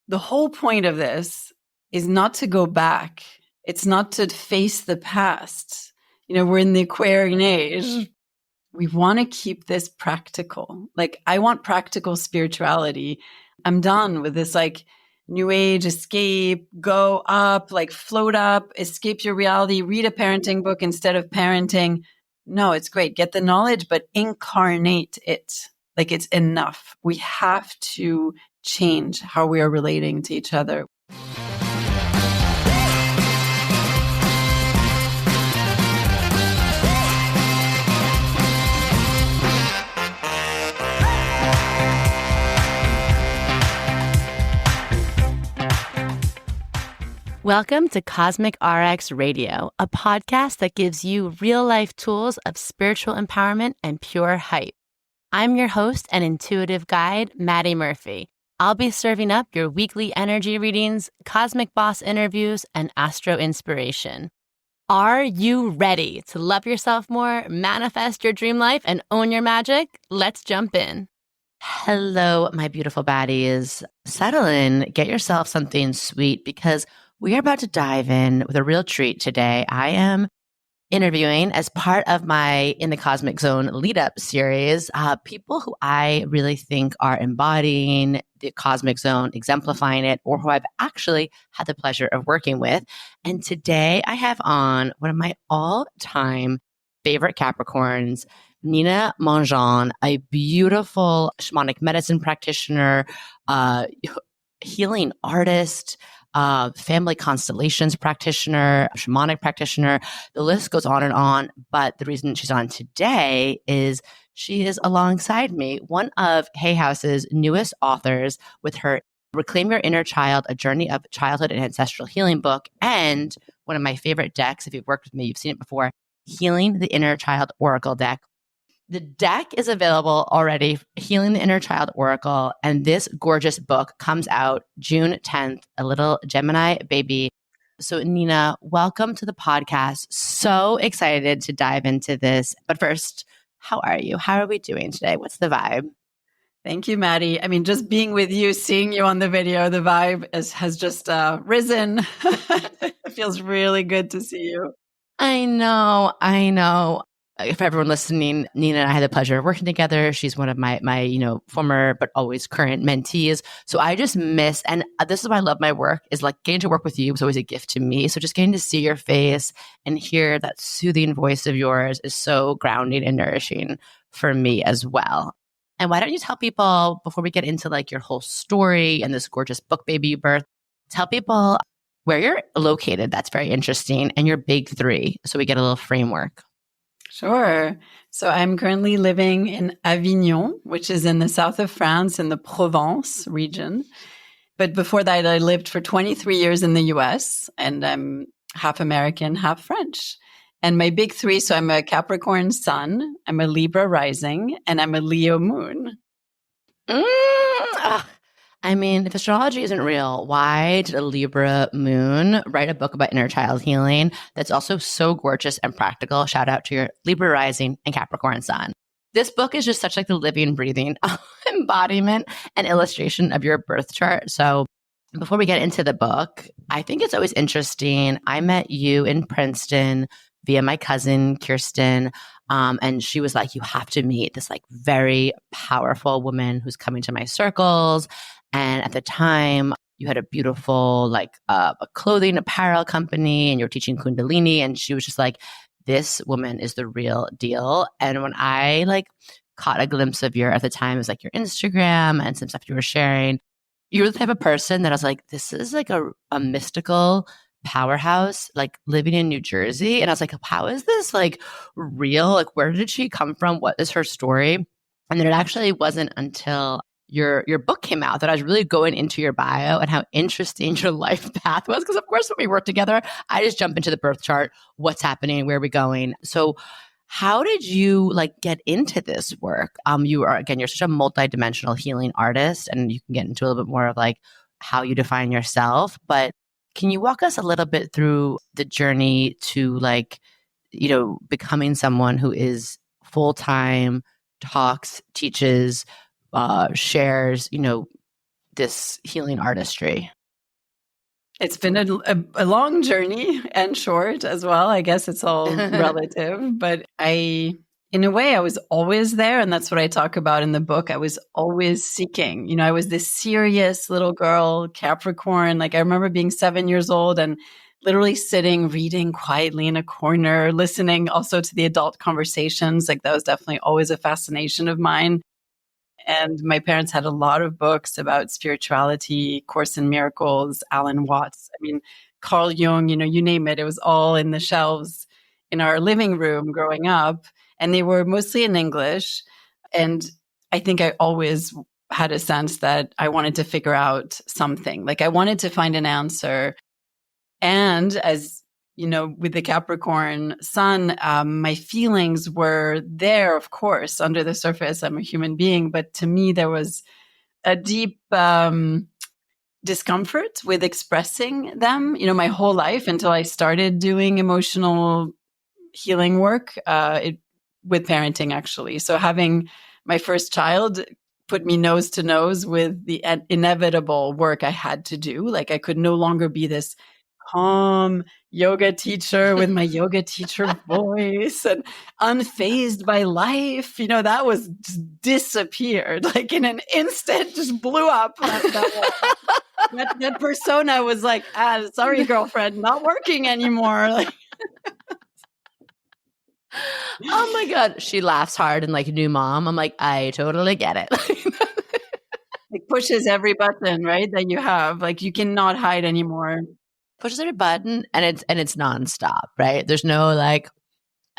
the whole point of this is not to go back. It's not to face the past. We're in the Aquarian age. We want to keep this practical. Like, I want practical spirituality. I'm done with this, like, new age escape, go up, like float up, escape your reality, read a parenting book instead of parenting. No, it's great. Get the knowledge, but incarnate it. Like, it's enough. We have to change how we are relating to each other. Welcome to Cosmic RX Radio, a podcast that gives you real-life tools of spiritual empowerment and pure hype. I'm your host and intuitive guide, Madi Murphy. I'll be serving up your weekly energy readings, cosmic boss interviews, and astro inspiration. Are you ready to love yourself more, manifest your dream life, and own your magic? Let's jump in. Hello, my beautiful baddies. Settle in, get yourself something sweet because we are about to dive in with a real treat today. I am interviewing as part of my In the Cosmic Zone lead-up series, people who I really think are embodying the Cosmic Zone, exemplifying it, or who I've actually had the pleasure of working with. And today I have on one of my all-time favorite Capricorns, Nina Mongendre, a beautiful shamanic medicine practitioner, healing artist, family constellations practitioner, shamanic practitioner. The list goes on and on. But the reason she's on today is she is alongside me, one of Hay House's newest authors, with her Reclaim Your Inner Child, A Journey of Childhood and Ancestral Healing book, and one of my favorite decks. If you've worked with me, you've seen it before, Healing the Inner Child Oracle deck. The deck is available already, Healing the Inner Child Oracle, and this gorgeous book comes out June 10th, a little Gemini baby. So Nina, welcome to the podcast. So excited to dive into this. But first, how are you? How are we doing today? What's the vibe? Thank you, Maddie. I mean, just being with you, seeing you on the video, the vibe has just risen. It feels really good to see you. I know. For everyone listening, Nina and I had the pleasure of working together. She's one of my former but always current mentees. So I just miss, and this is why I love my work, is like getting to work with you was always a gift to me. So just getting to see your face and hear that soothing voice of yours is so grounding and nourishing for me as well. And why don't you tell people, before we get into like your whole story and this gorgeous book baby you birthed, tell people where you're located. That's very interesting. And your big three, so we get a little framework. Sure. So I'm currently living in Avignon, which is in the south of France in the Provence region. But before that, I lived for 23 years in the US, and I'm half American, half French. And my big three, so I'm a Capricorn sun, I'm a Libra rising, and I'm a Leo moon. I mean, if astrology isn't real, why did a Libra moon write a book about inner child healing that's also so gorgeous and practical? Shout out to your Libra rising and Capricorn sun. This book is just such like the living, breathing embodiment and illustration of your birth chart. So before we get into the book, I think it's always interesting. I met you in Princeton via my cousin, Kirsten. And she was like, you have to meet this like very powerful woman who's coming to my circles. And at the time, you had a beautiful like a clothing apparel company and you were teaching Kundalini. And she was just like, this woman is the real deal. And when I like caught a glimpse of at the time, it was like your Instagram and some stuff you were sharing, you were the type of person that I was like, this is like a mystical powerhouse, like living in New Jersey. And I was like, how is this like real? Like, where did she come from? What is her story? And then it actually wasn't until your book came out that I was really going into your bio and how interesting your life path was. Because of course, when we work together, I just jump into the birth chart, what's happening, where are we going? So how did you like get into this work? You're such a multidimensional healing artist, and you can get into a little bit more of like how you define yourself. But can you walk us a little bit through the journey to like, becoming someone who is full-time, talks, teaches, shares, this healing artistry? It's been a long journey and short as well. I guess it's all relative, but in a way, I was always there. And that's what I talk about in the book. I was always seeking. You know, I was this serious little girl, Capricorn. Like I remember being 7 years old and literally sitting, reading quietly in a corner, listening also to the adult conversations. Like that was definitely always a fascination of mine. And my parents had a lot of books about spirituality, Course in Miracles, Alan Watts. I mean, Carl Jung, you know, you name it. It was all in the shelves in our living room growing up. And they were mostly in English. And I think I always had a sense that I wanted to figure out something. Like I wanted to find an answer. And as you know, with the Capricorn sun, my feelings were there, of course, under the surface. I'm a human being. But to me, there was a deep discomfort with expressing them, you know, my whole life until I started doing emotional healing work with parenting, actually. So having my first child put me nose to nose with the inevitable work I had to do. Like I could no longer be this calm yoga teacher with my yoga teacher voice and unfazed by life. You know, that was just disappeared like in an instant, just blew up. That persona was like, sorry, girlfriend, not working anymore. Like, oh my God. She laughs hard and like new mom. I'm like, I totally get it. it pushes every button, right, that you have. Like you cannot hide anymore. Pushes every button and it's nonstop, right? There's no like,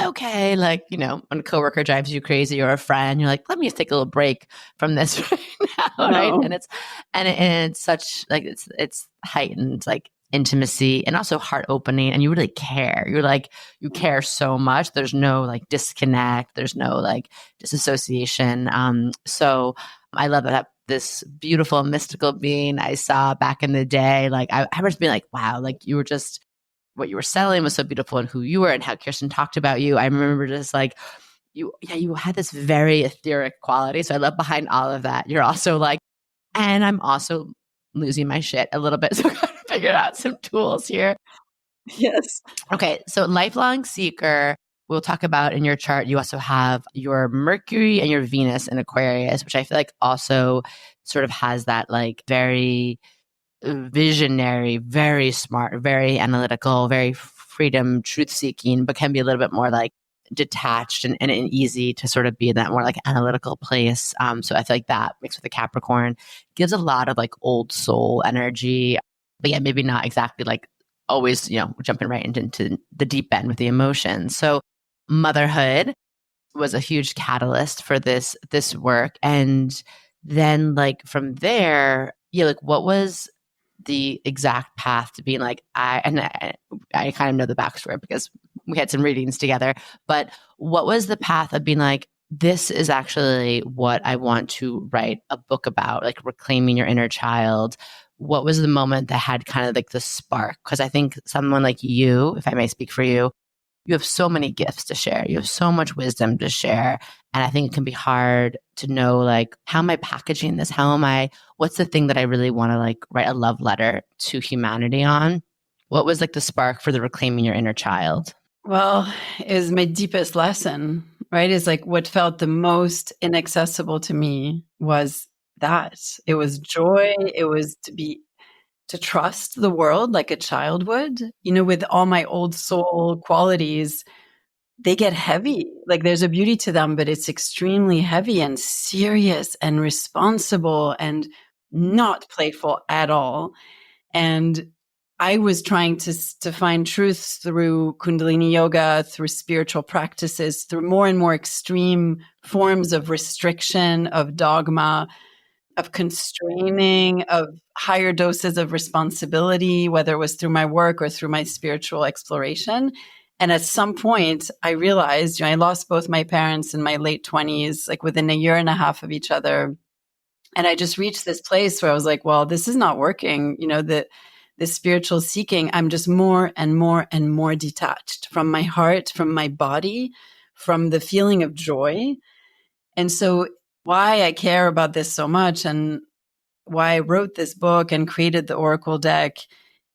okay, like, you know, when a coworker drives you crazy or a friend, you're like, let me just take a little break from this right now, right? And it's such like it's heightened like intimacy and also heart opening, and you really care. You're like, you care so much. There's no like disconnect. There's no like disassociation. So I love that. This beautiful mystical being I saw back in the day, like I was being like, wow, like you were just, what you were selling was so beautiful and who you were and how Kirsten talked about you. I remember just like you had this very etheric quality. So I love behind all of that. You're also like, and I'm also losing my shit a little bit. So I got to figure out some tools here. Yes. Okay. So lifelong seeker, we'll talk about in your chart. You also have your Mercury and your Venus in Aquarius, which I feel like also sort of has that like very visionary, very smart, very analytical, very freedom, truth seeking, but can be a little bit more like detached and easy to sort of be in that more like analytical place. So I feel like that mixed with the Capricorn gives a lot of like old soul energy, but yeah, maybe not exactly like always, you know, jumping right into the deep end with the emotions. So motherhood was a huge catalyst for this work. And then like from there, yeah, like what was the exact path to being like, I kind of know the backstory because we had some readings together, but what was the path of being like, this is actually what I want to write a book about, like reclaiming your inner child? What was the moment that had kind of like the spark? Because I think someone like you, if I may speak for you, you have so many gifts to share. You have so much wisdom to share. And I think it can be hard to know, like, how am I packaging this? What's the thing that I really want to like write a love letter to humanity on? What was like the spark for the reclaiming your inner child? Well, is my deepest lesson, right? Is like what felt the most inaccessible to me was that it was joy. It was to trust the world like a child would, you know, with all my old soul qualities, they get heavy. Like there's a beauty to them, but it's extremely heavy and serious and responsible and not playful at all. And I was trying to find truth through Kundalini yoga, through spiritual practices, through more and more extreme forms of restriction, of dogma, of constraining, of higher doses of responsibility, whether it was through my work or through my spiritual exploration. And at some point, I realized, you know, I lost both my parents in my late 20s, like within a year and a half of each other. And I just reached this place where I was like, well, this is not working. You know, the spiritual seeking, I'm just more and more and more detached from my heart, from my body, from the feeling of joy. And so why I care about this so much, and why I wrote this book and created the Oracle deck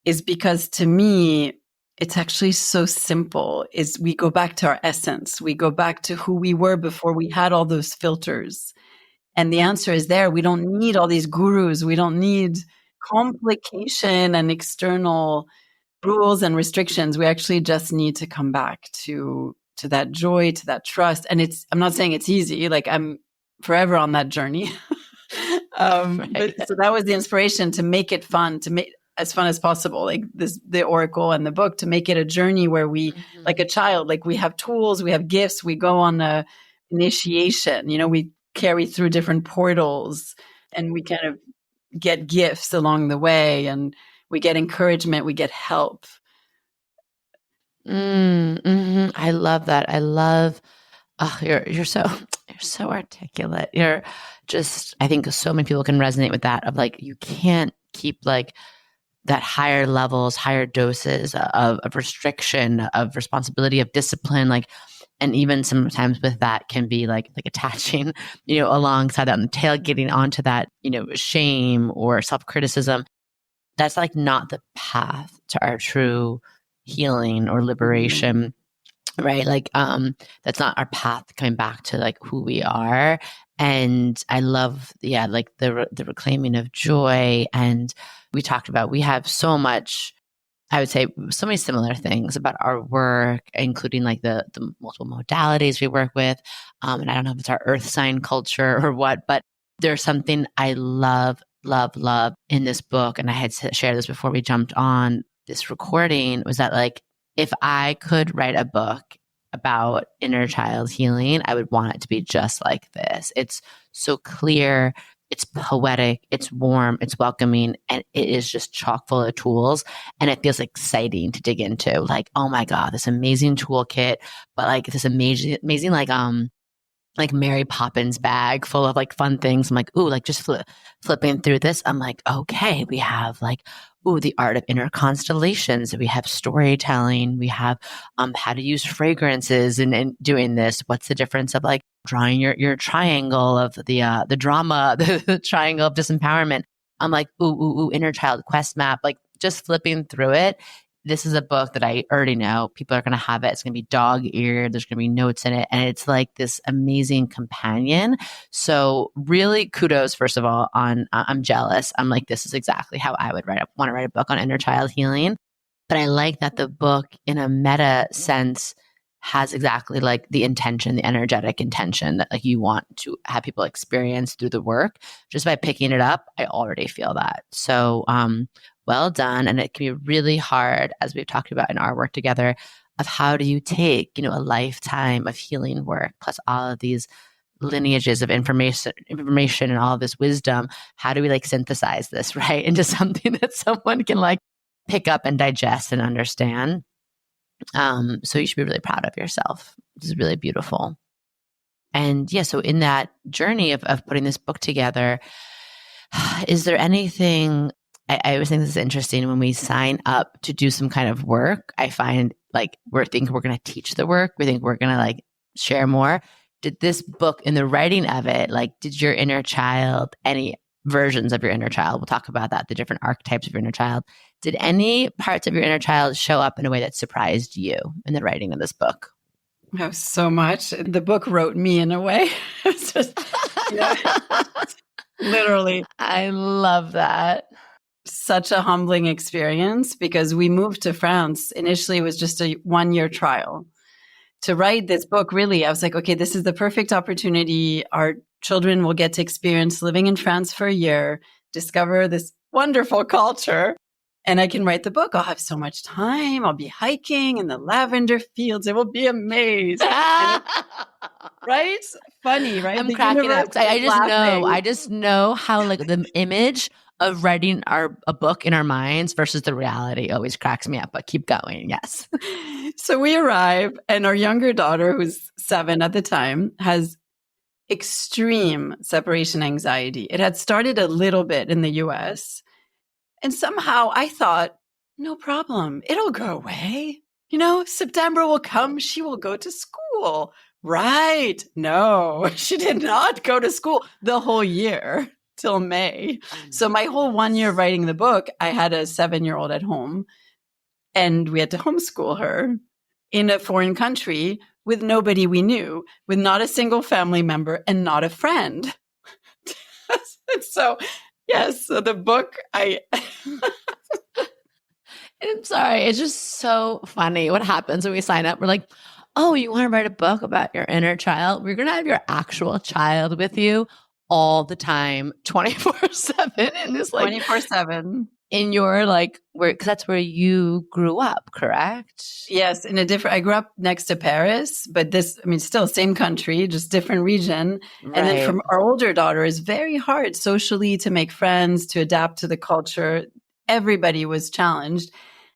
is because to me, it's actually so simple. Is we go back to our essence. We go back to who we were before we had all those filters. And the answer is there. We don't need all these gurus. We don't need complication and external rules and restrictions. We actually just need to come back to that joy, to that trust. And I'm not saying it's easy. Like I'm forever on that journey. But so that was the inspiration to make it fun, to make as fun as possible, like the Oracle and the book, to make it a journey where we, like a child, like we have tools, we have gifts, we go on a initiation, we carry through different portals and we kind of get gifts along the way and we get encouragement, we get help. I love that. I love, you're so articulate. You're just, I think so many people can resonate with that of like, you can't keep like that higher levels, higher doses of restriction, of responsibility, of discipline, like, and even sometimes with that can be like attaching, alongside that on the tail, getting onto that, shame or self-criticism. That's like not the path to our true healing or liberation, right? Like, that's not our path coming back to like who we are. And I love, like the reclaiming of joy. And we talked about, we have so much, I would say so many similar things about our work, including like the multiple modalities we work with. And I don't know if it's our earth sign culture or what, but there's something I love in this book. And I had shared this before we jumped on this recording, was that like, if I could write a book about inner child healing, I would want it to be just like this. It's so clear. It's poetic, it's warm, it's welcoming, and it is just chock full of tools. And it feels exciting to dig into. Like, oh my God, this amazing toolkit, but like this amazing like Mary Poppins bag full of like fun things. I'm like, ooh, like just flipping through this. I'm like, okay, we have like, ooh, the art of inner constellations. We have storytelling. We have how to use fragrances and doing this. What's the difference of like drawing your triangle of the drama, the triangle of disempowerment. I'm like, ooh, inner child quest map, like just flipping through it. This is a book that I already know people are going to have it. It's going to be dog-eared. There's going to be notes in it. And it's like this amazing companion. So really kudos, first of all, I'm jealous. I'm like, this is exactly how I would want to write a book on inner child healing. But I like that the book in a meta sense has exactly like the intention, the energetic intention that like you want to have people experience through the work. Just by picking it up, I already feel that. So well done. And it can be really hard, as we've talked about in our work together, of how do you take, a lifetime of healing work plus all of these lineages of information and all of this wisdom. How do we like synthesize this, right, into something that someone can like pick up and digest and understand? So you should be really proud of yourself. This is really beautiful. And yeah, so in that journey of putting this book together, is there anything, I always think this is interesting when we sign up to do some kind of work, I find like we're thinking we're going to teach the work. We think we're going to like share more. Did this book, in the writing of it, like did your inner child, any versions of your inner child, we'll talk about that, the different archetypes of your inner child, did any parts of your inner child show up in a way that surprised you in the writing of this book? Oh, so much. The book wrote me in a way. It's just, literally. I love that. Such a humbling experience because we moved to France. Initially, it was just a 1-year trial. To write this book, really, I was like, okay, this is the perfect opportunity. Our children will get to experience living in France for a year, discover this wonderful culture, and I can write the book. I'll have so much time. I'll be hiking in the lavender fields. It will be amazing. Right? Funny, right? I'm cracking up. I just know how like the image of writing a book in our minds versus the reality always cracks me up, but keep going. Yes. So we arrive and our younger daughter, who's 7 at the time, has extreme separation anxiety. It had started a little bit in the US. And somehow I thought, no problem. It'll go away. September will come. She will go to school. Right. No, she did not go to school the whole year. till May. So my whole 1 year writing the book, I had a 7-year-old at home and we had to homeschool her in a foreign country with nobody we knew, with not a single family member and not a friend. So, yes, so the book, I'm sorry. It's just so funny what happens when we sign up. We're like, oh, you want to write a book about your inner child? We're going to have your actual child with you all the time, 24/7 in this 24/7. In your where, because that's where you grew up, correct? Yes, I grew up next to Paris, but still same country, just different region. Right. And then from our older daughter, it's very hard socially to make friends, to adapt to the culture. Everybody was challenged.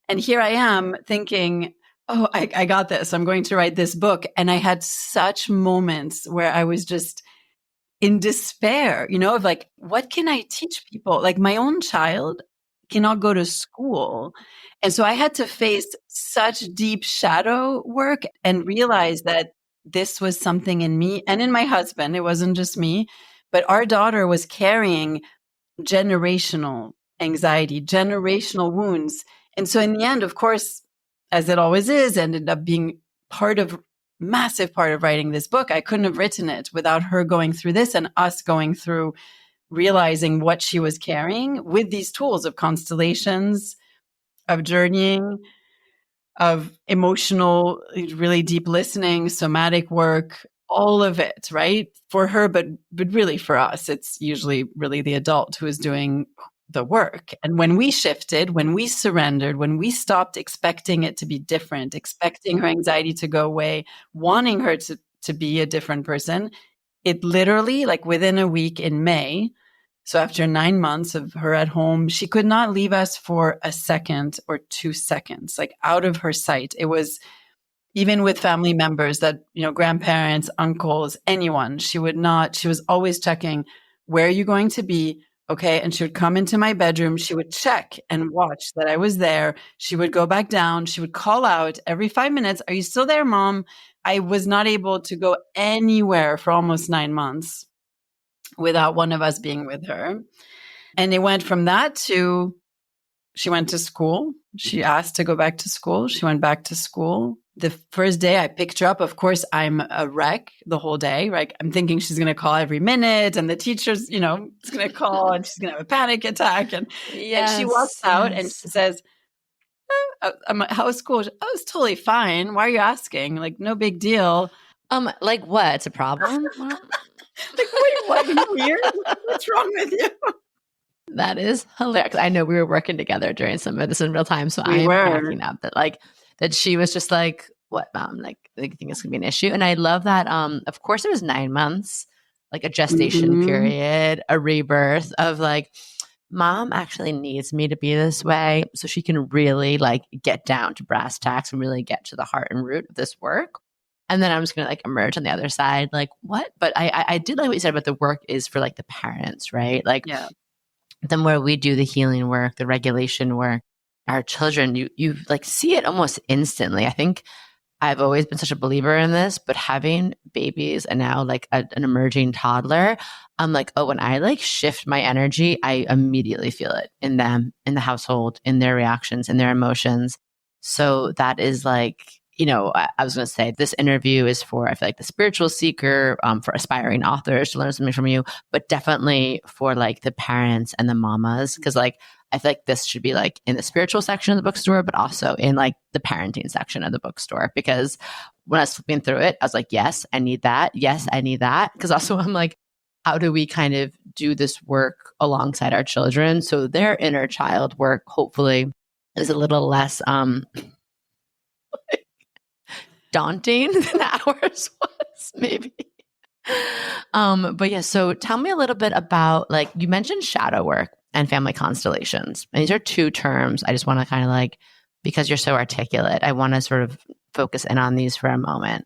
And here I am thinking, oh, I got this. I'm going to write this book. And I had such moments where I was just in despair, of like, what can I teach people? Like my own child cannot go to school. And so I had to face such deep shadow work and realize that this was something in me and in my husband. It wasn't just me, but our daughter was carrying generational anxiety, generational wounds. And so in the end, of course, as it always is, ended up being massive part of writing this book. I couldn't have written it without her going through this and us going through realizing what she was carrying with these tools of constellations, of journeying, of emotional, really deep listening, somatic work, all of it, right? For her, but really for us, it's usually really the adult who is doing the work. And when we shifted, when we surrendered, when we stopped expecting it to be different, expecting her anxiety to go away, wanting her to be a different person, it literally, like within a week in May, so after 9 months of her at home, she could not leave us for a second or 2 seconds, like out of her sight. It was even with family members that, grandparents, uncles, anyone, she was always checking, where are you going to be? Okay. And she would come into my bedroom. She would check and watch that I was there. She would go back down. She would call out every 5 minutes. Are you still there, Mom? I was not able to go anywhere for almost 9 months without one of us being with her. And it went from that to she went to school. She asked to go back to school. She went back to school. The first day I picked her up, of course, I'm a wreck the whole day. Right? I'm thinking she's going to call every minute and the teacher's, is going to call and she's going to have a panic attack. And she walks out and she says, how was school? Oh, it's totally fine. Why are you asking? Like, no big deal. Like what? It's a problem? Like, wait, what? Are you weird? What's wrong with you? That is hilarious. I know we were working together during some of this in real time, so I'm cracking up that she was just like, "What, Mom? Like, I think it's gonna be an issue." And I love that. Of course, it was 9 months, like a gestation period, a rebirth of like, Mom actually needs me to be this way, so she can really like get down to brass tacks and really get to the heart and root of this work. And then I'm just going to like emerge on the other side. Like, what? But I did like what you said about the work is for like the parents, right? Like, yeah. The more we do the healing work, the regulation work, our children, you like see it almost instantly. I think I've always been such a believer in this, but having babies and now like an emerging toddler, I'm like, oh, when I like shift my energy, I immediately feel it in them, in the household, in their reactions, in their emotions. So that is like, I was going to say this interview is for, I feel like the spiritual seeker, for aspiring authors to learn something from you, but definitely for like the parents and the mamas. Cause like, I feel like this should be like in the spiritual section of the bookstore, but also in like the parenting section of the bookstore. Because when I was flipping through it, I was like, yes, I need that. Yes, I need that. Cause also I'm like, how do we kind of do this work alongside our children? So their inner child work hopefully is a little less, daunting than ours was, maybe. But yeah, so tell me a little bit about, like, you mentioned shadow work and family constellations. And these are two terms I just want to kind of like, because you're so articulate, I want to sort of focus in on these for a moment.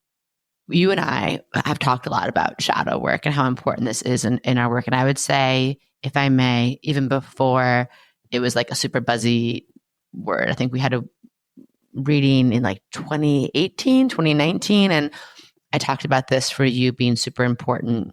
You and I have talked a lot about shadow work and how important this is in our work. And I would say, if I may, even before it was like a super buzzy word, I think we had a reading in like 2018, 2019. And I talked about this for you being super important,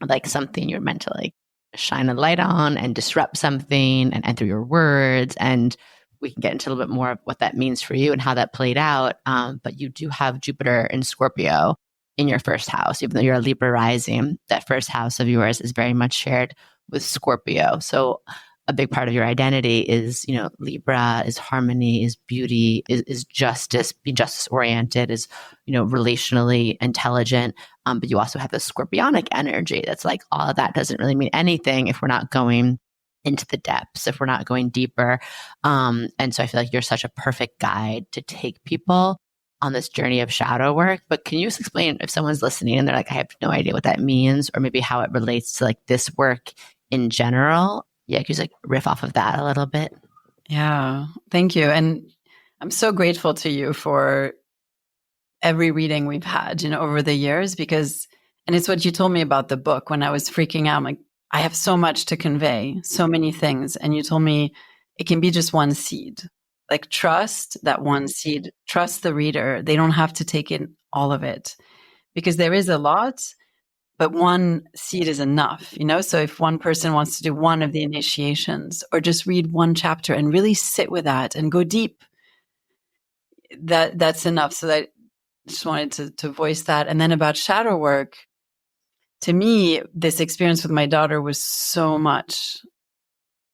like something you're meant to like shine a light on and disrupt something and enter your words. And we can get into a little bit more of what that means for you and how that played out. But you do have Jupiter in Scorpio in your first house, even though you're a Libra rising. That first house of yours is very much shared with Scorpio. So a big part of your identity is, Libra is harmony, is beauty, is justice, be justice oriented, is, relationally intelligent. But you also have the scorpionic energy. That's like all of that doesn't really mean anything if we're not going into the depths, if we're not going deeper. And so I feel like you're such a perfect guide to take people on this journey of shadow work. But can you just explain, if someone's listening and they're like, I have no idea what that means, or maybe how it relates to like this work in general? Yeah, can you just riff off of that a little bit? Yeah, thank you. And I'm so grateful to you for every reading we've had, over the years, and it's what you told me about the book when I was freaking out. I'm like, I have so much to convey, so many things. And you told me it can be just one seed. Like, trust that one seed, trust the reader. They don't have to take in all of it, because there is a lot, but one seed is enough, So if one person wants to do one of the initiations or just read one chapter and really sit with that and go deep, that's enough. So that I just wanted to voice that. And then about shadow work, to me, this experience with my daughter was so much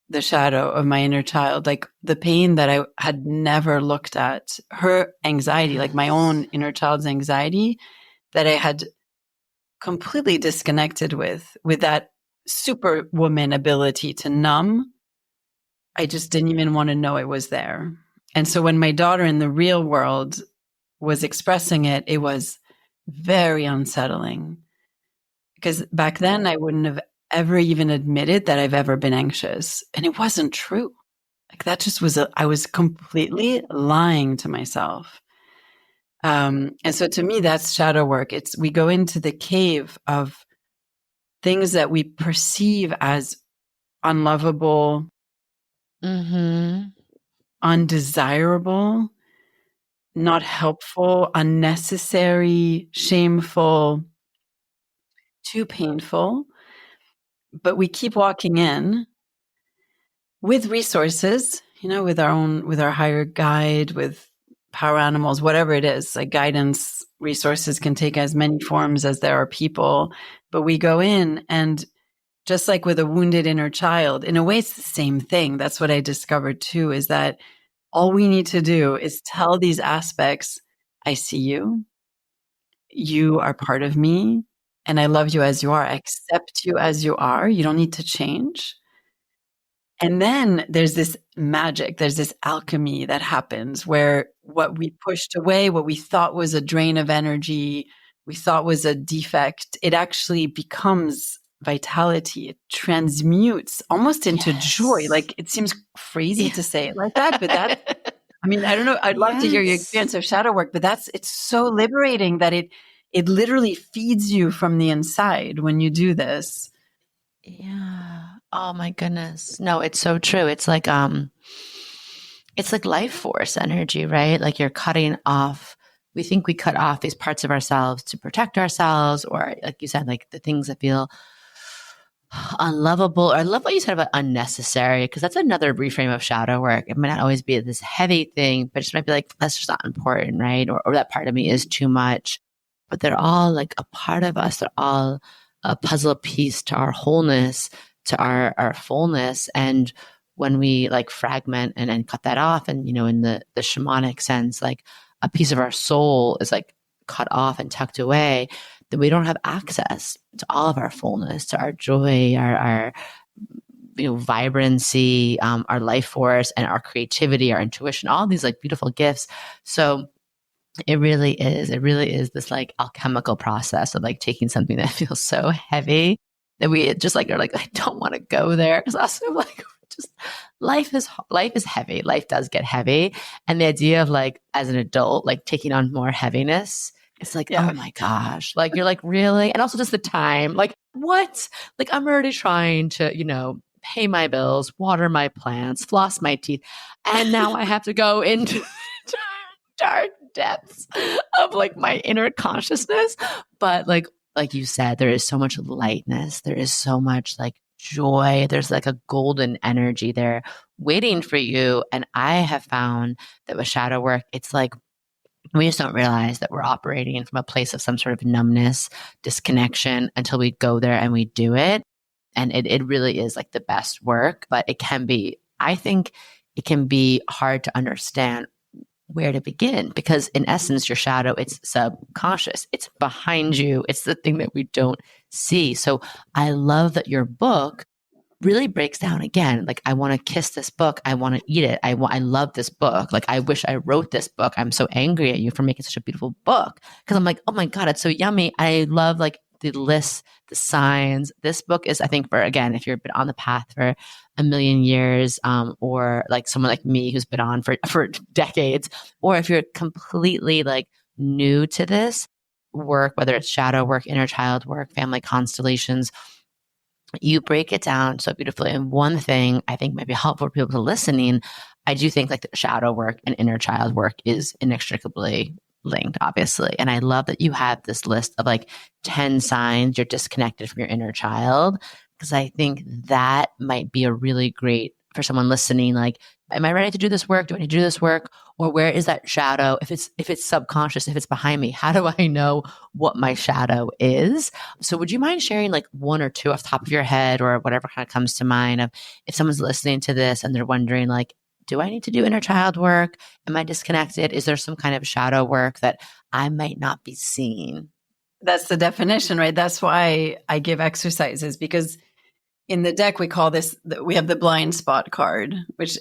the shadow of my inner child, like the pain that I had never looked at, her anxiety, like my own inner child's anxiety that I had completely disconnected with that superwoman ability to numb. I just didn't even want to know it was there. And so when my daughter in the real world was expressing it, it was very unsettling, because back then I wouldn't have ever even admitted that I've ever been anxious. And it wasn't true. Like, that just was, I was completely lying to myself. And so to me, that's shadow work. We go into the cave of things that we perceive as unlovable, undesirable, not helpful, unnecessary, shameful, too painful. But we keep walking in with resources, with our higher guide, with power animals, whatever it is, like guidance resources can take as many forms as there are people. But we go in, and just like with a wounded inner child, in a way, it's the same thing. That's what I discovered too, is that all we need to do is tell these aspects, I see you. You are part of me, and I love you as you are. I accept you as you are. You don't need to change. And then there's this magic, there's this alchemy that happens where what we pushed away, what we thought was a drain of energy, we thought was a defect, it actually becomes vitality. It transmutes almost into joy. Like, it seems crazy to say it like that, but I don't know. I'd love to hear your experience of shadow work, but it's so liberating that it literally feeds you from the inside when you do this. Yeah. Oh my goodness. No, it's so true. It's like life force energy, right? Like, you're cutting off. We think we cut off these parts of ourselves to protect ourselves, or like you said, like the things that feel unlovable. Or I love what you said about unnecessary, because that's another reframe of shadow work. It might not always be this heavy thing, but it just might be like, that's just not important, right? Or that part of me is too much. But they're all like a part of us. They're all a puzzle piece to our wholeness, to our fullness. And when we like fragment and cut that off, and, in the shamanic sense, like a piece of our soul is like cut off and tucked away, then we don't have access to all of our fullness, to our joy, our vibrancy, our life force, and our creativity, our intuition, all these like beautiful gifts. So it really is this like alchemical process of like taking something that feels so heavy that we just like are like, I don't want to go there, because also like, just life is heavy. Life does get heavy, and the idea of like, as an adult, like taking on more heaviness, it's like, oh my gosh, like, you're like, really? And also just the time, like, what? Like, I'm already trying to pay my bills, water my plants, floss my teeth, and now I have to go into dark depths of like my inner consciousness. But like you said, there is so much lightness. There is so much like joy. There's like a golden energy there waiting for you. And I have found that with shadow work, it's like we just don't realize that we're operating from a place of some sort of numbness, disconnection until we go there and we do it. And it really is like the best work, but it can be, I think it can be hard to understand where to begin because in essence, your shadow, it's subconscious. It's behind you. It's the thing that we don't see. So I love that your book really breaks down again. Like, I want to kiss this book. I want to eat it. I love this book. Like, I wish I wrote this book. I'm so angry at you for making such a beautiful book. Cause I'm like, oh my God, it's so yummy. I love like the lists, the signs. This book is, I think for, again, if you've been on the path for a million years, or like someone like me who's been on for decades, or if you're completely like new to this work, whether it's shadow work, inner child work, family constellations, you break it down so beautifully. And one thing I think might be helpful for people listening, I do think like the shadow work and inner child work is inextricably linked, obviously. And I love that you have this list of like 10 signs you're disconnected from your inner child, because I think that might be a really great for someone listening. Like, am I ready to do this work? Do I need to do this work? Or where is that shadow? If it's subconscious, if it's behind me, how do I know what my shadow is? So would you mind sharing like one or two off the top of your head or whatever kind of comes to mind of if someone's listening to this and they're wondering like, do I need to do inner child work? Am I disconnected? Is there some kind of shadow work that I might not be seeing? That's the definition, right? That's why I give exercises, because in the deck, we call this, we have the blind spot card,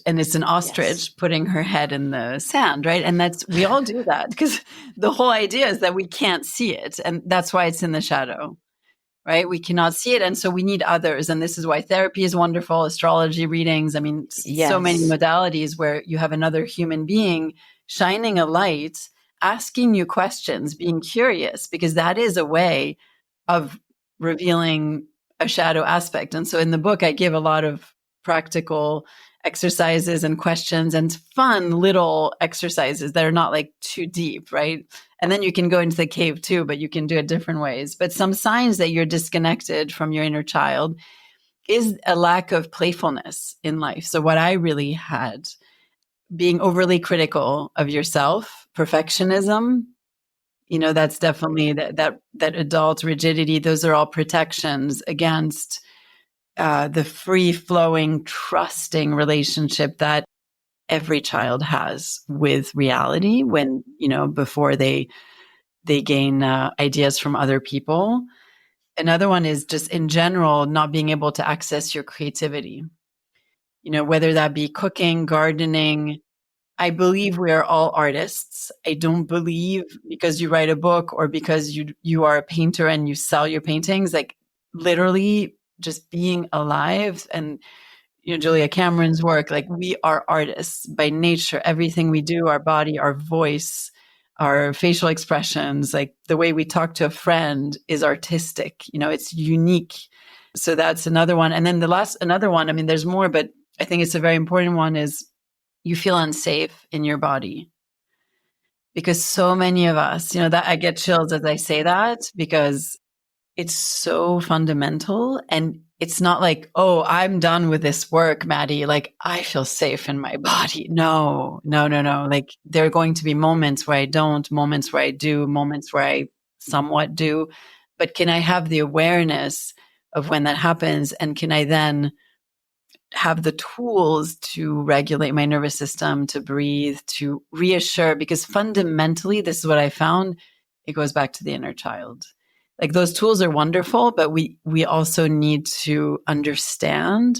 and it's an ostrich putting her head in the sand, right? And we all do that because the whole idea is that we can't see it. And that's why it's in the shadow, right? We cannot see it. And so we need others. And this is why therapy is wonderful, astrology readings. I mean, so many modalities where you have another human being shining a light, asking you questions, being curious, because that is a way of revealing a shadow aspect. And so in the book, I give a lot of practical exercises and questions and fun little exercises that are not like too deep, right? And then you can go into the cave too, but you can do it different ways. But some signs that you're disconnected from your inner child is a lack of playfulness in life. So what I really had, being overly critical of yourself, perfectionism, that's definitely that adult rigidity. Those are all protections against the free-flowing, trusting relationship that every child has with reality when, before they gain ideas from other people. Another one is just in general, not being able to access your creativity, whether that be cooking, gardening. I believe we are all artists. I don't believe because you write a book or because you are a painter and you sell your paintings, like literally just being alive. And Julia Cameron's work, like we are artists by nature. Everything we do, our body, our voice, our facial expressions, like the way we talk to a friend is artistic. It's unique. So that's another one. And then another one, I mean, there's more, but I think it's a very important one, is you feel unsafe in your body. Because so many of us, that I get chills as I say that, because it's so fundamental. And it's not like, oh, I'm done with this work, Maddie. Like, I feel safe in my body. No. Like, there are going to be moments where I don't, moments where I do, moments where I somewhat do. But can I have the awareness of when that happens? And can I then have the tools to regulate my nervous system, to breathe, to reassure? Because fundamentally, this is what I found, it goes back to the inner child. Like, those tools are wonderful, but we also need to understand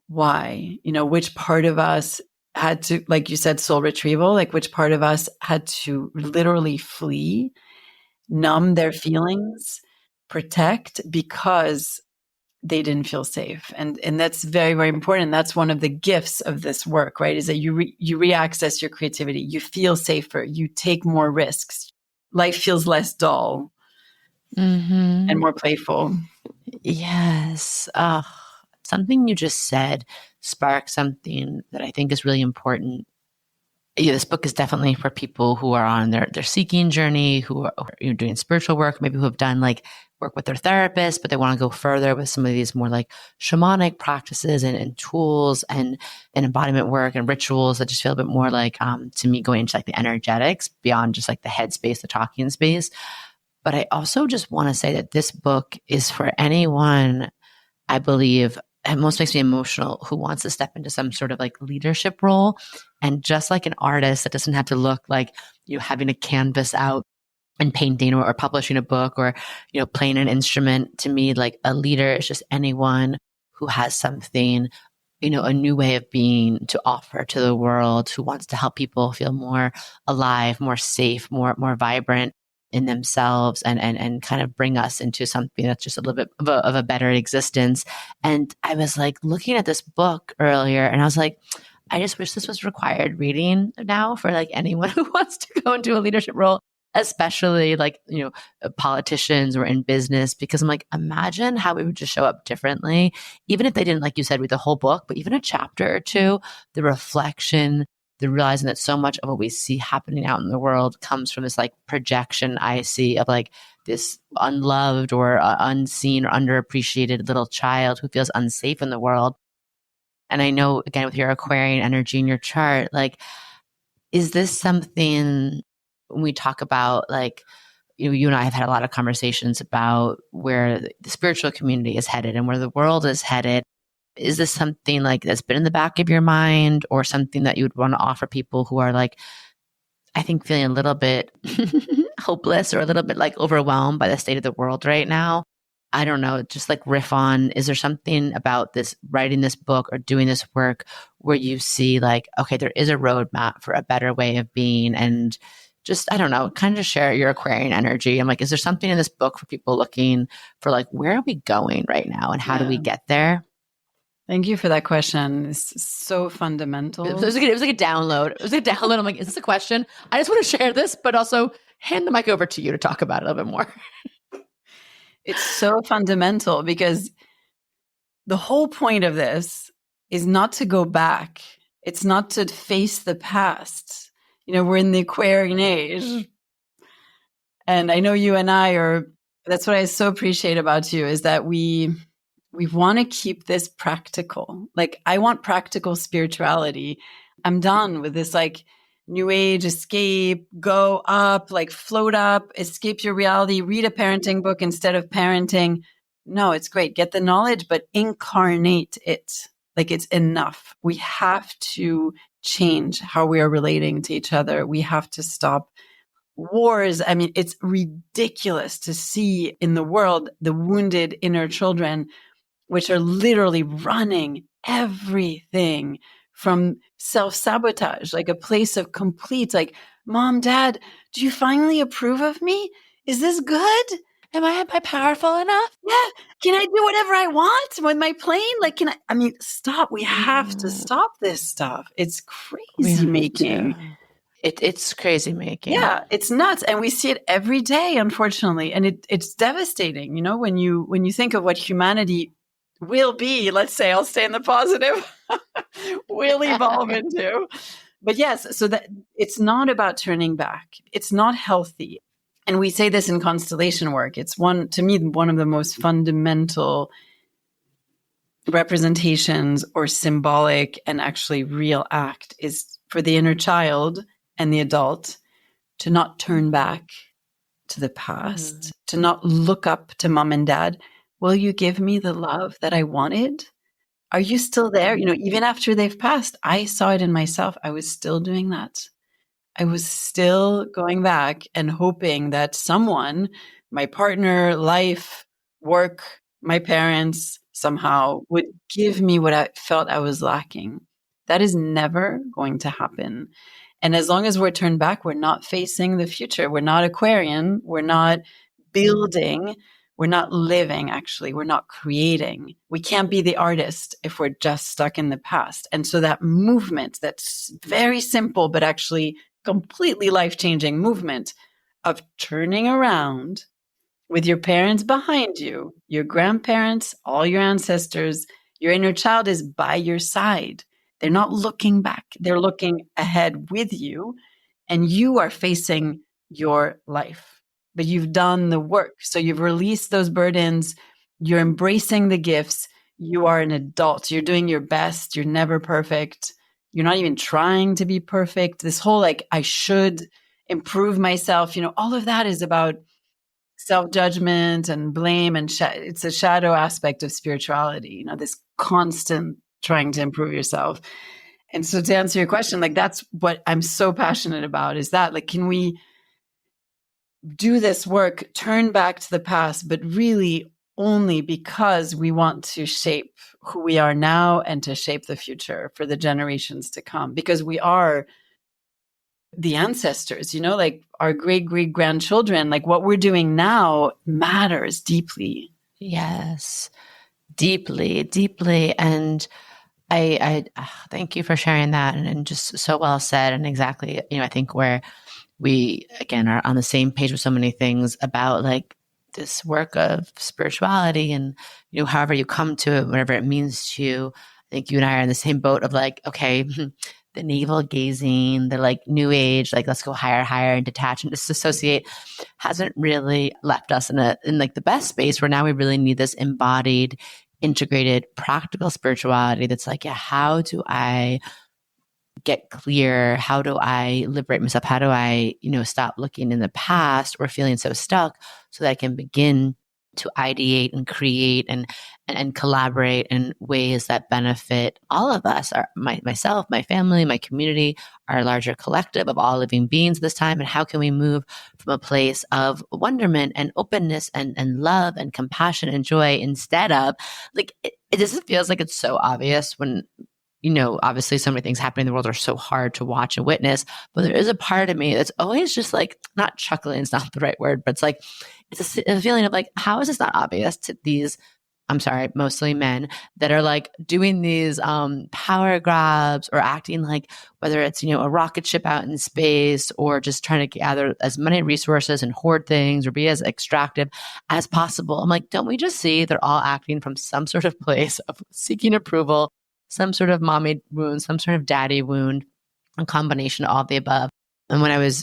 why, which part of us had to, like you said, soul retrieval, like which part of us had to literally flee, numb their feelings, protect, because they didn't feel safe. And that's very, very important. That's one of the gifts of this work, right? Is that you reaccess your creativity. You feel safer. You take more risks. Life feels less dull and more playful. Yes. Something you just said sparked something that I think is really important. This book is definitely for people who are on their seeking journey, who are doing spiritual work, maybe who have done like work with their therapist, but they want to go further with some of these more like shamanic practices and tools and embodiment work and rituals that just feel a bit more like, to me, going into like the energetics beyond just like the head space, the talking space. But I also just want to say that this book is for anyone, I believe, it most makes me emotional, who wants to step into some sort of like leadership role. And just like an artist, that doesn't have to look like you having a canvas out and painting or publishing a book or, playing an instrument. To me, like a leader is just anyone who has something, a new way of being to offer to the world, who wants to help people feel more alive, more safe, more vibrant in themselves and kind of bring us into something that's just a little bit of a better existence. And I was like looking at this book earlier and I was like, I just wish this was required reading now for like anyone who wants to go into a leadership role, especially like, politicians or in business, because I'm like, imagine how we would just show up differently, even if they didn't, like you said, read the whole book, but even a chapter or two, the reflection, the realizing that so much of what we see happening out in the world comes from this like projection I see of like this unloved or unseen or underappreciated little child who feels unsafe in the world. And I know, again, with your Aquarian energy in your chart, like, is this something when we talk about like, you and I have had a lot of conversations about where the spiritual community is headed and where the world is headed. Is this something like that's been in the back of your mind, or something that you would want to offer people who are like, I think, feeling a little bit hopeless or a little bit like overwhelmed by the state of the world right now? I don't know, just like riff on, is there something about this, writing this book or doing this work where you see like, okay, there is a roadmap for a better way of being? And just, I don't know, kind of share your Aquarian energy. I'm like, is there something in this book for people looking for like, where are we going right now and how do we get there? Thank you for that question. It's so fundamental. It was like a download. It was a download. I'm like, is this a question? I just want to share this, but also hand the mic over to you to talk about it a little bit more. It's so fundamental because the whole point of this is not to go back. It's not to face the past. We're in the Aquarian age. And I know you and I that's what I so appreciate about you, is that we want to keep this practical. Like, I want practical spirituality. I'm done with this like new age escape, go up, like float up, escape your reality, read a parenting book instead of parenting. No, it's great. Get the knowledge, but incarnate it. Like, it's enough. We have to change how we are relating to each other. We have to stop wars. I mean, it's ridiculous to see in the world the wounded inner children, which are literally running everything from self-sabotage, like a place of complete, like, Mom, Dad, do you finally approve of me? Is this good? Am I powerful enough? Yeah. Can I do whatever I want with my plane? Like, stop. We have to stop this stuff. It's crazy making. It's crazy making. Yeah, it's nuts. And we see it every day, unfortunately. And it's devastating, when you think of what humanity will be, let's say, I'll stay in the positive, will evolve into. But yes, so that it's not about turning back. It's not healthy. And we say this in constellation work. It's to me, one of the most fundamental representations or symbolic and actually real act is for the inner child and the adult to not turn back to the past, to not look up to Mom and Dad. Will you give me the love that I wanted? Are you still there? Even after they've passed, I saw it in myself. I was still doing that. I was still going back and hoping that someone, my partner, life, work, my parents, somehow would give me what I felt I was lacking. That is never going to happen. And as long as we're turned back, we're not facing the future. We're not Aquarian. We're not building. We're not living, actually. We're not creating. We can't be the artist if we're just stuck in the past. And so that movement, that's very simple, but actually completely life-changing movement of turning around with your parents behind you, your grandparents, all your ancestors, your inner child is by your side. They're not looking back. They're looking ahead with you, and you are facing your life. But you've done the work. So you've released those burdens. You're embracing the gifts. You are an adult. You're doing your best. You're never perfect. You're not even trying to be perfect. This whole like, I should improve myself, all of that is about self-judgment and blame. And it's a shadow aspect of spirituality, this constant trying to improve yourself. And so to answer your question, like that's what I'm so passionate about, is that like, can we do this work, turn back to the past, but really only because we want to shape who we are now and to shape the future for the generations to come, because we are the ancestors, like our great great grandchildren. Like what we're doing now matters deeply. Yes, deeply, deeply. And I thank you for sharing that, and just so well said. And exactly, I think where we, again, are on the same page with so many things about like this work of spirituality and, however you come to it, whatever it means to you. I think you and I are in the same boat of like, okay, the navel gazing, the like new age, like let's go higher, higher and detach and disassociate hasn't really left us in like the best space where now we really need this embodied, integrated, practical spirituality that's like, yeah, how do I get clear? How do I liberate myself? How do I, stop looking in the past or feeling so stuck so that I can begin to ideate and create and collaborate in ways that benefit all of us, myself, my family, my community, our larger collective of all living beings this time? And how can we move from a place of wonderment and openness and love and compassion and joy instead of like, it just feels like it's so obvious when, obviously so many things happening in the world are so hard to watch and witness, but there is a part of me that's always just like, not chuckling, it's not the right word, but it's like, it's a feeling of like, how is this not obvious to these, I'm sorry, mostly men that are like doing these power grabs or acting like, whether it's, a rocket ship out in space or just trying to gather as many resources and hoard things or be as extractive as possible. I'm like, don't we just see they're all acting from some sort of place of seeking approval, some sort of mommy wound, some sort of daddy wound, a combination of all the above. And when I was,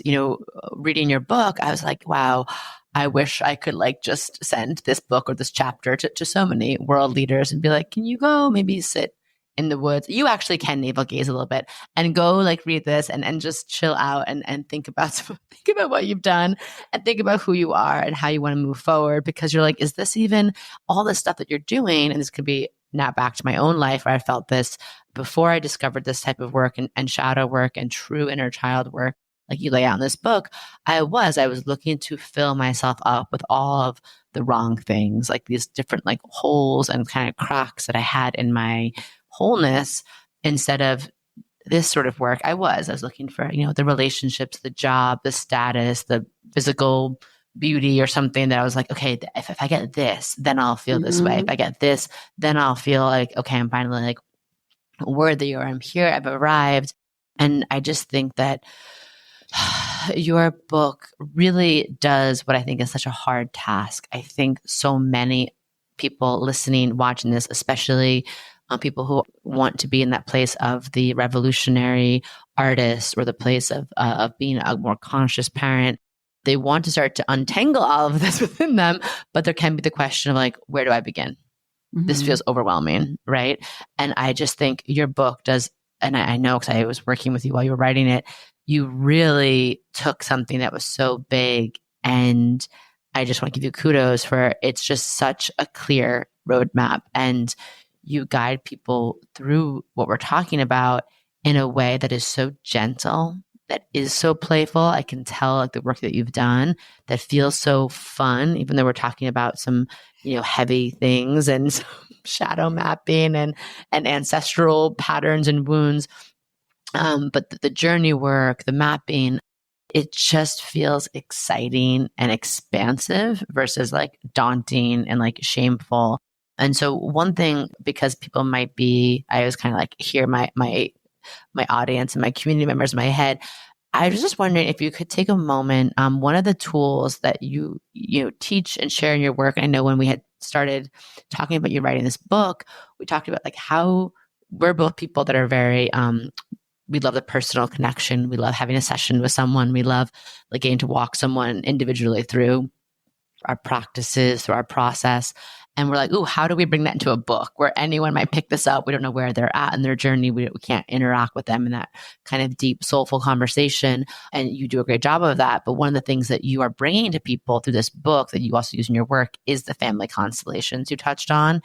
reading your book, I was like, wow, I wish I could like just send this book or this chapter to so many world leaders and be like, can you go maybe sit in the woods? You actually can navel gaze a little bit and go like read this and just chill out and think about what you've done and think about who you are and how you want to move forward, because you're like, is this even all the stuff that you're doing? And this could be now back to my own life where I felt this before I discovered this type of work and shadow work and true inner child work, like you lay out in this book. I was looking to fill myself up with all of the wrong things, like these different like holes and kind of cracks that I had in my wholeness, instead of this sort of work. I was looking for, the relationships, the job, the status, the physical beauty or something that I was like, okay, if I get this, then I'll feel this way. If I get this, then I'll feel like, okay, I'm finally like worthy, or I'm here, I've arrived. And I just think that your book really does what I think is such a hard task. I think so many people listening, watching this, especially people who want to be in that place of the revolutionary artist or the place of being a more conscious parent, they want to start to untangle all of this within them, but there can be the question of like, where do I begin? This feels overwhelming, right? And I just think your book does, and I know because I was working with you while you were writing it, you really took something that was so big, and I just want to give you kudos for it's just such a clear roadmap, and you guide people through what we're talking about in a way that is so gentle, that is so playful. I can tell like the work that you've done that feels so fun, even though we're talking about some, heavy things and some shadow mapping and ancestral patterns and wounds. But the journey work, the mapping, it just feels exciting and expansive versus like daunting and like shameful. And so one thing, because people might be, I always kind of like hear my audience and my community members in my head. I was just wondering if you could take a moment. One of the tools that you teach and share in your work. I know when we had started talking about you writing this book, we talked about like how we're both people that are very, we love the personal connection. We love having a session with someone. We love like getting to walk someone individually through our practices, through our process. And we're like, ooh, how do we bring that into a book where anyone might pick this up? We don't know where they're at in their journey. We can't interact with them in that kind of deep, soulful conversation. And you do a great job of that. But one of the things that you are bringing to people through this book that you also use in your work is the family constellations you touched on.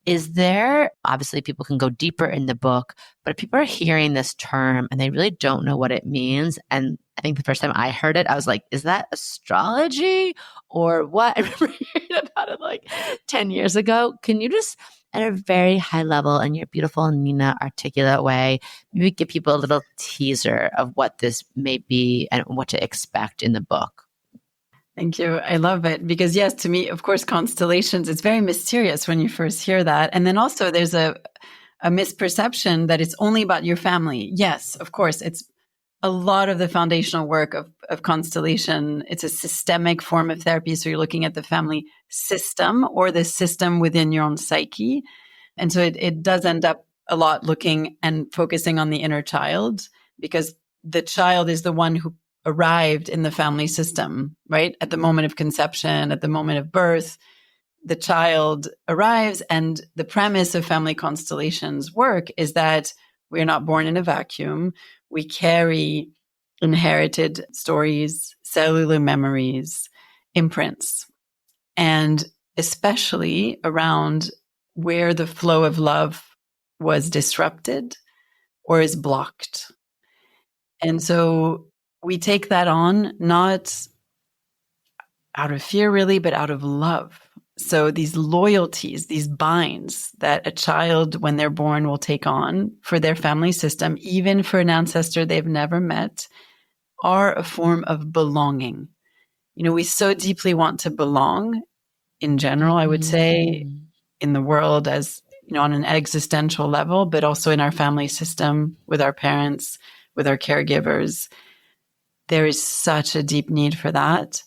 Is there, obviously people can go deeper in the book, but if people are hearing this term and they really don't know what it means, and I think the first time I heard it, I was like, is that astrology or what? I remember hearing about it like 10 years ago. Can you just, at a very high level in your beautiful Nina articulate way, maybe give people a little teaser of what this may be and what to expect in the book? Thank you. I love it because yes, to me, of course, constellations, it's very mysterious when you first hear that. And then also there's a misperception that it's only about your family. Yes, of course, it's a lot of the foundational work of constellation. It's a systemic form of therapy. So you're looking at the family system or the system within your own psyche. And so it does end up a lot looking and focusing on the inner child because the child is the one who arrived in the family system, right? At the moment of conception, at the moment of birth, the child arrives. And the premise of family constellations work is that we're not born in a vacuum. We carry inherited stories, cellular memories, imprints, and especially around where the flow of love was disrupted or is blocked. And so we take that on, not out of fear really, but out of love. So these loyalties, these binds that a child when they're born will take on for their family system, even for an ancestor they've never met, are a form of belonging. You know, we so deeply want to belong in general, I would say, in the world as, you know, on an existential level, but also in our family system with our parents, with our caregivers. There is such a deep need for that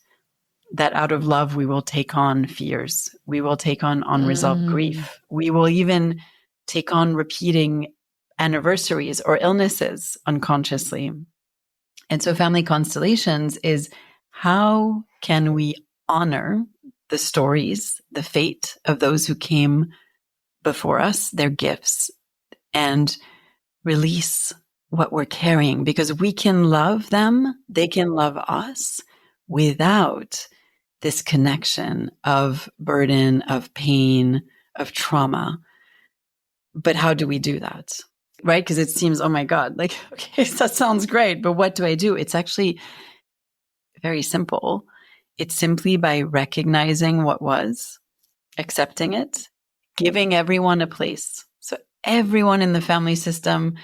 out of love, we will take on fears. We will take on unresolved grief. We will even take on repeating anniversaries or illnesses unconsciously. And so family constellations is how can we honor the stories, the fate of those who came before us, their gifts, and release what we're carrying, because we can love them, they can love us without this connection of burden, of pain, of trauma. But how do we do that? Right? Because it seems, oh my God, like, okay, that sounds great, but what do I do? It's actually very simple. It's simply by recognizing what was, accepting it, giving everyone a place. So everyone in the family system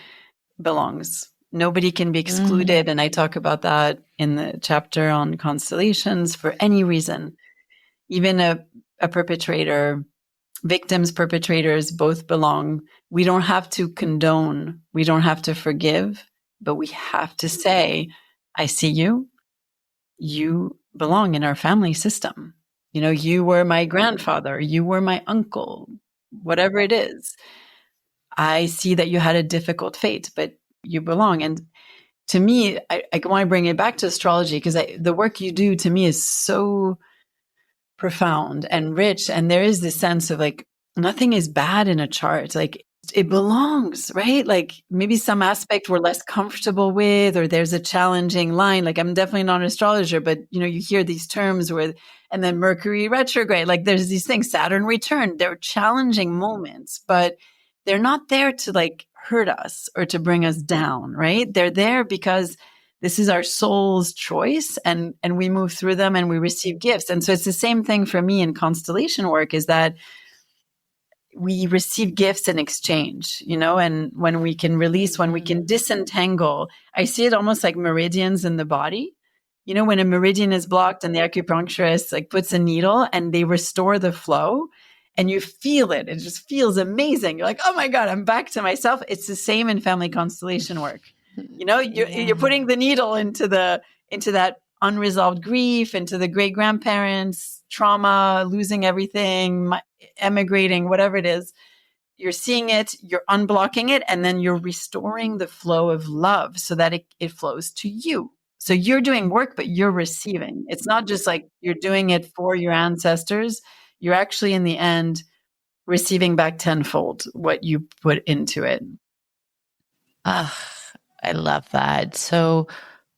belongs. Nobody can be excluded. And I talk about that in the chapter on constellations for any reason. Even a perpetrator, victims, perpetrators both belong. We don't have to condone. We don't have to forgive, but we have to say, I see you. You belong in our family system. You know, you were my grandfather. You were my uncle, whatever it is. I see that you had a difficult fate, but you belong. And to me, I want to bring it back to astrology because the work you do to me is so profound and rich. And there is this sense of like, nothing is bad in a chart. Like it belongs, right? Like maybe some aspect we're less comfortable with, or there's a challenging line. Like I'm definitely not an astrologer, but you know, you hear these terms where, and then Mercury retrograde, like there's these things, Saturn return, they're challenging moments, but they're not there to like hurt us or to bring us down, right? They're there because this is our soul's choice and we move through them and we receive gifts. And so it's the same thing for me in constellation work is that we receive gifts in exchange, you know, and when we can release, when we can disentangle, I see it almost like meridians in the body. You know, when a meridian is blocked and the acupuncturist like puts a needle and they restore the flow and you feel it, it just feels amazing. You're like, oh my God, I'm back to myself. It's the same in family constellation work. You know, you're putting the needle into that unresolved grief, into the great grandparents, trauma, losing everything, emigrating, whatever it is. you're seeing it, you're unblocking it, and then you're restoring the flow of love so that it flows to you. So you're doing work, but you're receiving. It's not just like you're doing it for your ancestors. You're actually in the end receiving back tenfold what you put into it. Ah, I love that. So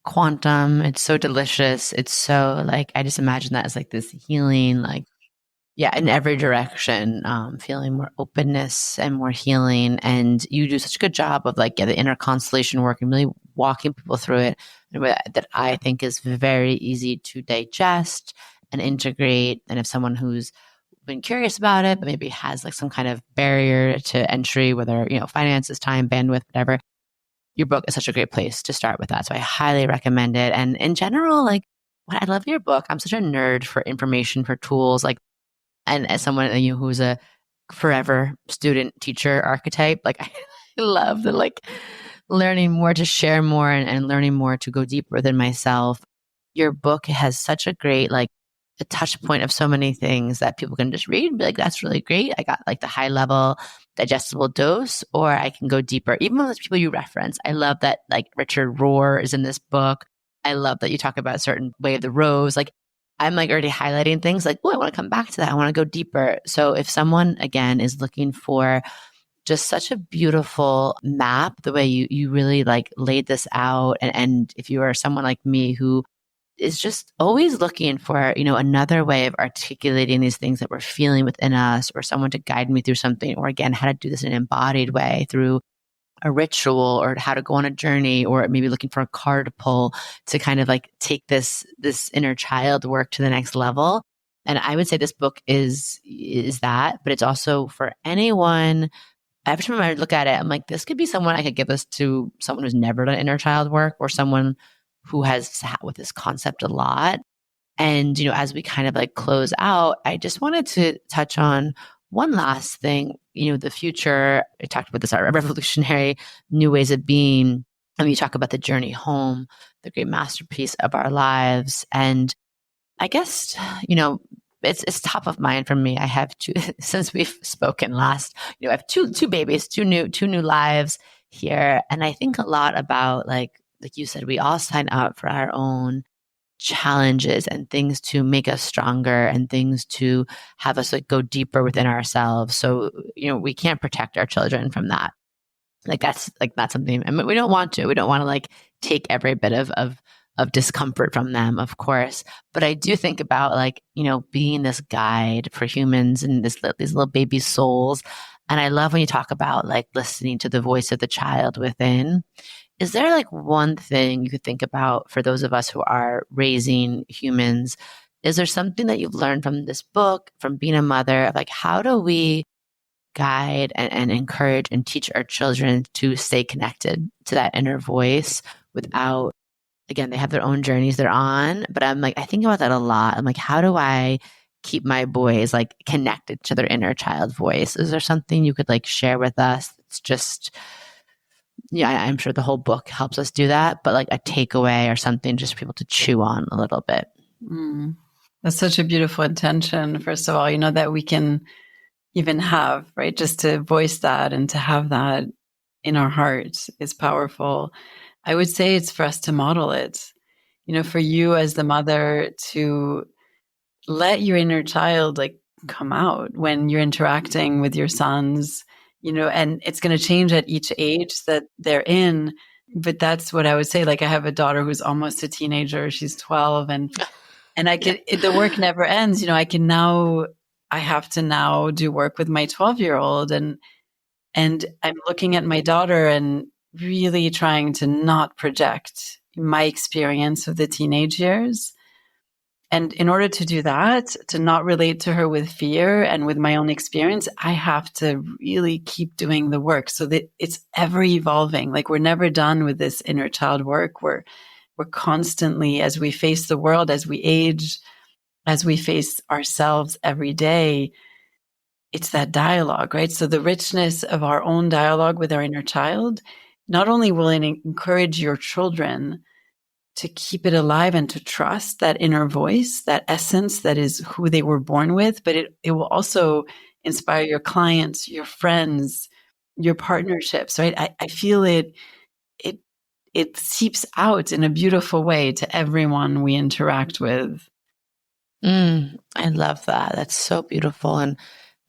quantum, it's so delicious. It's so like, I just imagine that as like this healing, like, yeah, in every direction, feeling more openness and more healing. And you do such a good job of like, the inner constellation work and really walking people through it in a way that I think is very easy to digest and integrate. And if someone who's been curious about it, but maybe has like some kind of barrier to entry, whether, finances, time, bandwidth, whatever, your book is such a great place to start with that. So I highly recommend it. And in general, like, what I love your book, I'm such a nerd for information, for tools, like, and as someone who's a forever student, teacher, archetype, like I love the like learning more to share more and learning more to go deeper within myself. Your book has such a great like a touch point of so many things that people can just read and be like, that's really great. I got like the high level digestible dose, or I can go deeper. Even with people you reference, I love that like Richard Rohr is in this book. I love that you talk about a certain way of the rose. Like I'm like already highlighting things like, oh, I want to come back to that. I want to go deeper. So if someone again is looking for just such a beautiful map, the way you really like laid this out. And if you are someone like me who is just always looking for, another way of articulating these things that we're feeling within us, or someone to guide me through something, or again, how to do this in an embodied way through a ritual, or how to go on a journey, or maybe looking for a card to pull to kind of like take this inner child work to the next level. And I would say this book is that, but it's also for anyone. Every time I look at it, I'm like, this could be someone I could give this to, someone who's never done inner child work, or someone who has sat with this concept a lot. And, as we kind of like close out, I just wanted to touch on one last thing, the future. I talked about this, our revolutionary new ways of being. And you talk about the journey home, the great masterpiece of our lives. And I guess, it's top of mind for me. I have two, since we've spoken last, I have two babies, two new lives here. And I think a lot about like you said, we all sign up for our own challenges and things to make us stronger and things to have us like go deeper within ourselves. So, we can't protect our children from that. Like that's something, I mean, we don't want to like take every bit of discomfort from them, of course. But I do think about like, being this guide for humans and these little baby souls. And I love when you talk about like listening to the voice of the child within. Is there like one thing you could think about for those of us who are raising humans? Is there something that you've learned from this book, from being a mother, of like, how do we guide and encourage and teach our children to stay connected to that inner voice without, again, they have their own journeys they're on, but I'm like, I think about that a lot. I'm like, how do I keep my boys like connected to their inner child voice? Is there something you could like share with us? It's just, I'm sure the whole book helps us do that, but like a takeaway or something just for people to chew on a little bit. That's such a beautiful intention, first of all, that we can even have, right? Just to voice that and to have that in our hearts is powerful. I would say it's for us to model it, for you as the mother to let your inner child like come out when you're interacting with your sons, and it's going to change at each age that they're in. But that's what I would say. Like I have a daughter who's almost a teenager. She's 12 and I could, the work never ends. I have to now do work with my 12-year-old and I'm looking at my daughter and really trying to not project my experience of the teenage years. And in order to do that, to not relate to her with fear and with my own experience, I have to really keep doing the work so that it's ever evolving. Like we're never done with this inner child work. We're constantly, as we face the world, as we age, as we face ourselves every day, it's that dialogue, right? So the richness of our own dialogue with our inner child, not only will it encourage your children to keep it alive and to trust that inner voice, that essence that is who they were born with, but it will also inspire your clients, your friends, your partnerships, right? I feel it seeps out in a beautiful way to everyone we interact with. I love that. That's so beautiful and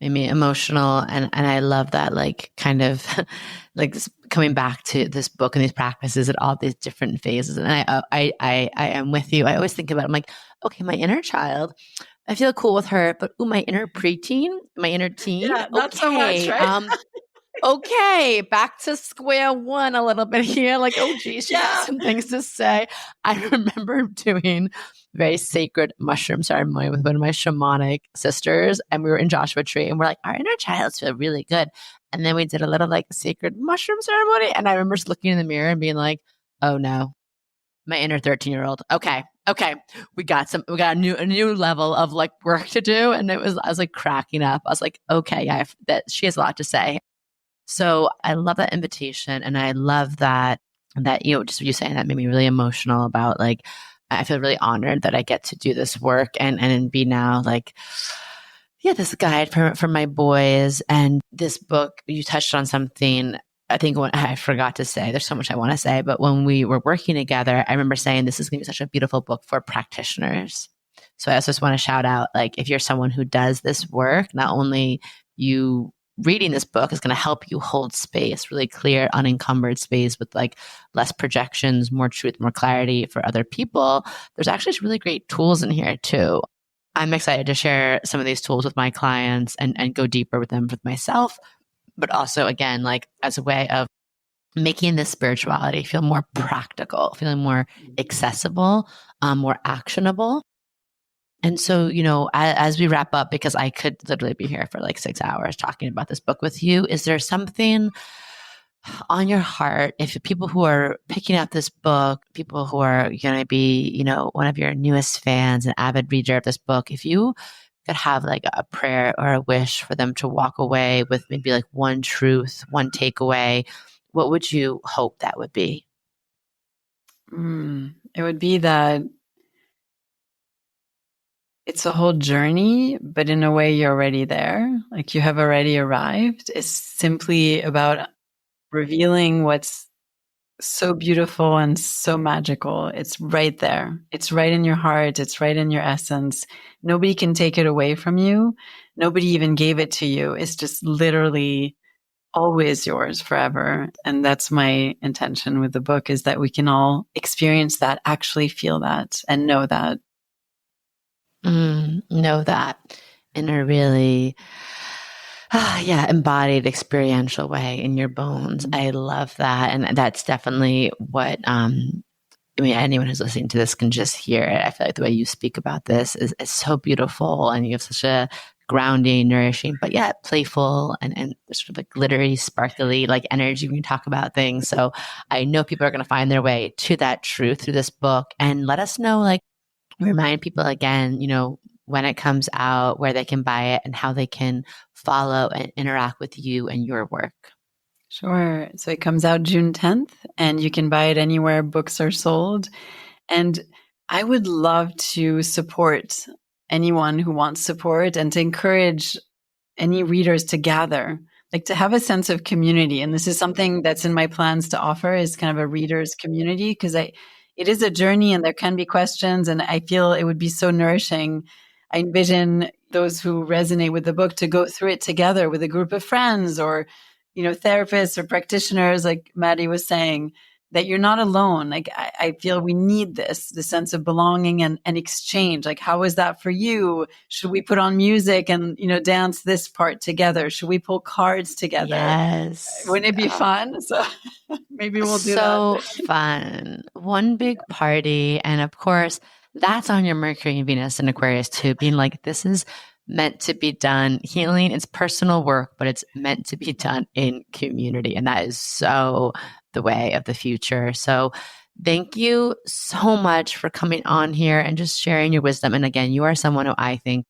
made me emotional. And I love that, like, kind of like coming back to this book and these practices at all these different phases. And I am with you. I always think about it. I'm like, okay, my inner child, I feel cool with her, but my inner preteen, my inner teen, Yeah, not so much, okay. right? Okay, back to square one a little bit here. Like, oh, geez, she got some things to say. I remember doing very sacred mushroom ceremony with one of my shamanic sisters, and we were in Joshua Tree, and we're like, our inner childs feel really good. And then we did a little like sacred mushroom ceremony, and I remember just looking in the mirror and being like, oh no, my inner 13-year-old. Okay, we got a new level of like work to do, and I was like cracking up. I was like, okay, that she has a lot to say. So I love that invitation, and I love that just you saying that made me really emotional about, like, I feel really honored that I get to do this work and be now like, yeah, this guide for my boys. And this book, you touched on something. I think when I forgot to say, there's so much I want to say, but when we were working together, I remember saying this is going to be such a beautiful book for practitioners. So I also just want to shout out, like, if you're someone who does this work, not only you reading this book is going to help you hold space, really clear, unencumbered space with like less projections, more truth, more clarity for other people. There's actually really great tools in here too. I'm excited to share some of these tools with my clients and go deeper with them with myself, but also, again, like as a way of making this spirituality feel more practical, feeling more accessible, more actionable. And so, as we wrap up, because I could literally be here for like 6 hours talking about this book with you, is there something on your heart, if people who are picking up this book, people who are going to be, one of your newest fans, an avid reader of this book, if you could have like a prayer or a wish for them to walk away with maybe like one truth, one takeaway, what would you hope that would be? It would be that it's a whole journey, but in a way you're already there. Like you have already arrived. It's simply about revealing what's so beautiful and so magical. It's right there. It's right in your heart. It's right in your essence. Nobody can take it away from you. Nobody even gave it to you. It's just literally always yours forever. And that's my intention with the book, is that we can all experience that, actually feel that, and know that. Know that in a really, embodied experiential way in your bones. I love that. And that's definitely what, anyone who's listening to this can just hear it. I feel like the way you speak about this is so beautiful, and you have such a grounding, nourishing, but yet playful and sort of like glittery, sparkly, like energy when you talk about things. So I know people are going to find their way to that truth through this book. And let us know, like, remind people again, when it comes out, where they can buy it, and how they can follow and interact with you and your work. Sure. So it comes out June 10th, and you can buy it anywhere books are sold. And I would love to support anyone who wants support, and to encourage any readers to gather, like to have a sense of community. And this is something that's in my plans to offer, is kind of a readers community, because it is a journey and there can be questions, and I feel it would be so nourishing. I envision those who resonate with the book to go through it together with a group of friends, or, therapists or practitioners, like Madi was saying, that you're not alone. Like I feel we need the sense of belonging and exchange. Like, how is that for you? Should we put on music and, dance this part together? Should we pull cards together? Yes. Wouldn't it be fun? So maybe we'll do that. So fun. One big party. And of course, that's on your Mercury and Venus and Aquarius too, being like, this is meant to be done. Healing, it's personal work, but it's meant to be done in community. And that is so the way of the future. So thank you so much for coming on here and just sharing your wisdom. And again, you are someone who I think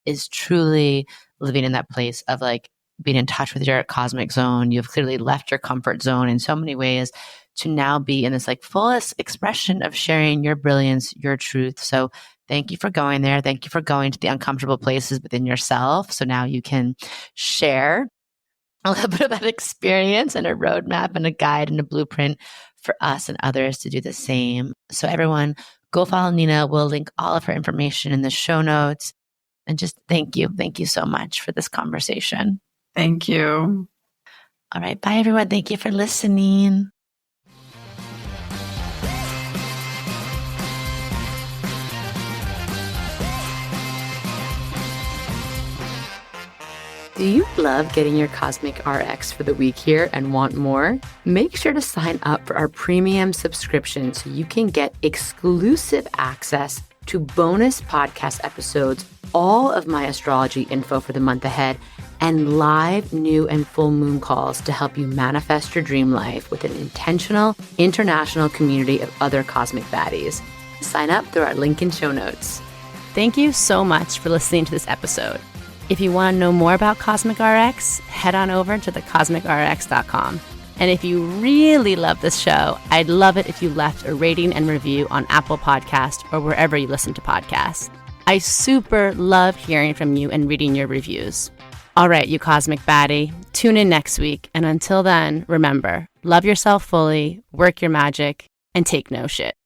is truly living in that place of like being in touch with your cosmic zone. You've clearly left your comfort zone in so many ways to now be in this like fullest expression of sharing your brilliance, your truth. So Thank you for going there. Thank you for going to the uncomfortable places within yourself. So now you can share a little bit of that experience and a roadmap and a guide and a blueprint for us and others to do the same. So everyone, go follow Nina. We'll link all of her information in the show notes. And just thank you. Thank you so much for this conversation. Thank you. All right. Bye, everyone. Thank you for listening. Do you love getting your Cosmic RX for the week here and want more? Make sure to sign up for our premium subscription so you can get exclusive access to bonus podcast episodes, all of my astrology info for the month ahead, and live new and full moon calls to help you manifest your dream life with an intentional international community of other cosmic baddies. Sign up through our link in show notes. Thank you so much for listening to this episode. If you want to know more about Cosmic RX, head on over to thecosmicrx.com. And if you really love this show, I'd love it if you left a rating and review on Apple Podcasts or wherever you listen to podcasts. I super love hearing from you and reading your reviews. All right, you cosmic baddie, tune in next week. And until then, remember, love yourself fully, work your magic, and take no shit.